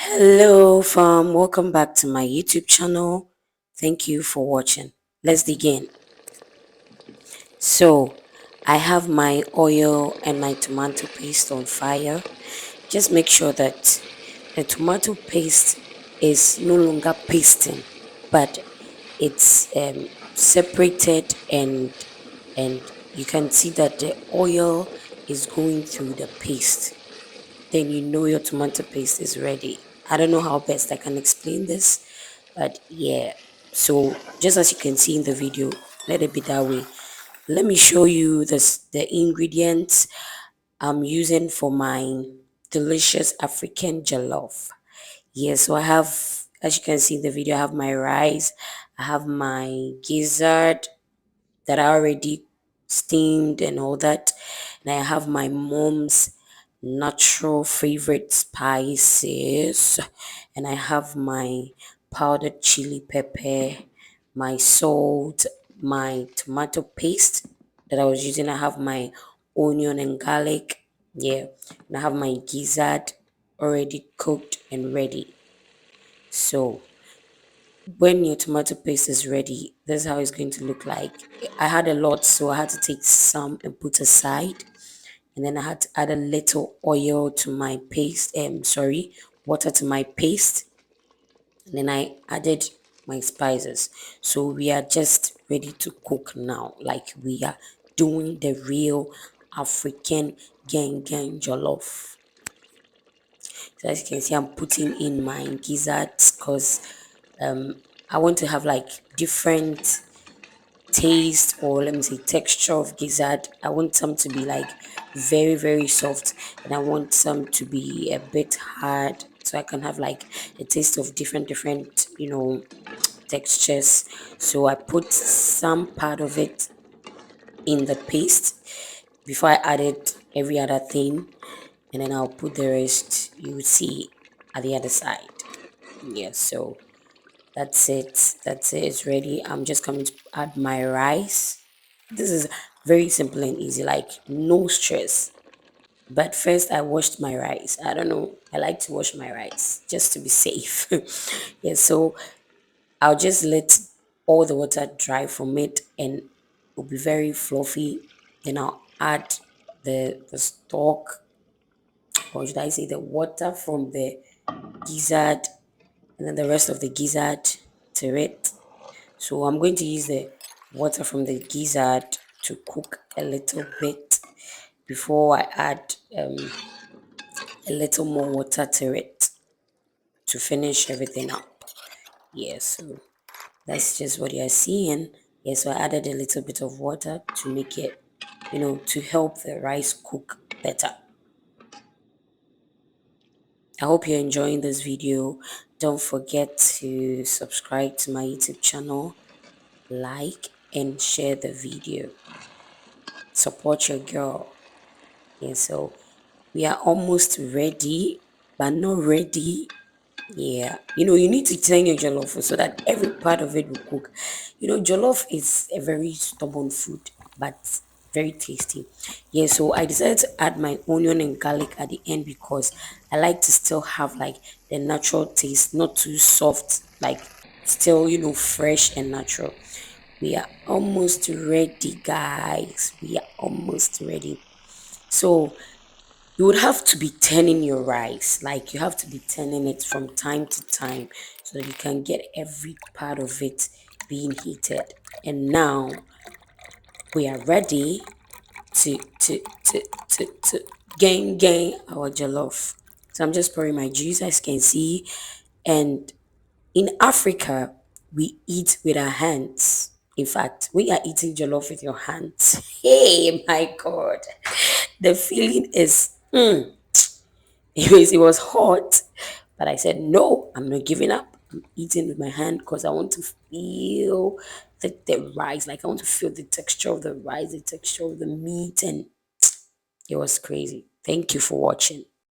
Hello fam, welcome back to my YouTube channel. Thank you for watching. Let's begin. So I have my oil and my tomato paste on fire. Just make sure that the tomato paste is no longer pasting, but it's separated, and you can see that the oil is going through the paste. Then you know your tomato paste is ready. I don't know how best I can explain this, but yeah. So just as you can see in the video, let it be that way. Let me show you the ingredients I'm using for my delicious African jollof. Yeah, so I have, as you can see in the video, I have my rice, I have my gizzard that I already steamed and all that, and I have my mom's natural favorite spices, and I have my powdered chili pepper, my salt, my tomato paste that I was using. I have my onion and garlic, yeah, and I have my gizzard already cooked and ready. So when your tomato paste is ready, this is how it's going to look like. I had a lot, so I had to take some and put aside, and then I had to add a little oil to my paste, water to my paste, and then I added my spices. So we are just ready to cook now, like we are doing the real African gang jollof. So as you can see, I'm putting in my gizzards because I want to have like different taste, or let me say texture of gizzard. I want some to be like very soft, and I want some to be a bit hard, so I can have like a taste of different textures. So I put some part of it in the paste before I added every other thing, and then I'll put the rest, you will see, at the other side. Yeah, so that's it, it's ready. I'm just coming to add my rice. This is very simple and easy, like no stress. But first I washed my rice. I don't know, I like to wash my rice just to be safe. Yeah, so I'll just let all the water dry from it, and it'll be very fluffy. Then I'll add the stock, or should I say the water from the gizzard, and then the rest of the gizzard to it. So I'm going to use the water from the gizzard to cook a little bit before I add a little more water to it to finish everything up. Yeah, so that's just what you're seeing. Yeah, so I added a little bit of water to make it, to help the rice cook better. I hope you're enjoying this video. Don't forget to subscribe to my YouTube channel, like and share the video. Support your girl. Yeah, so we are almost ready, but not ready. Yeah, you need to turn your jollof so that every part of it will cook. Jollof is a very stubborn food, but very tasty. Yeah, so I decided to add my onion and garlic at the end because I like to still have like the natural taste, not too soft, like still, fresh and natural. We are almost ready, guys. We are almost ready. So you would have to be turning your rice, like you have to be turning it from time to time so that you can get every part of it being heated. And now we are ready to gang our jollof. So I'm just pouring my juice, as you can see. And in Africa, we eat with our hands. In fact, we are eating jollof with your hands. Hey, my God. The feeling is, it was hot, but I said, no, I'm not giving up. I'm eating with my hand because I want to feel the rice. Like I want to feel the texture of the rice, the texture of the meat, and it was crazy. Thank you for watching.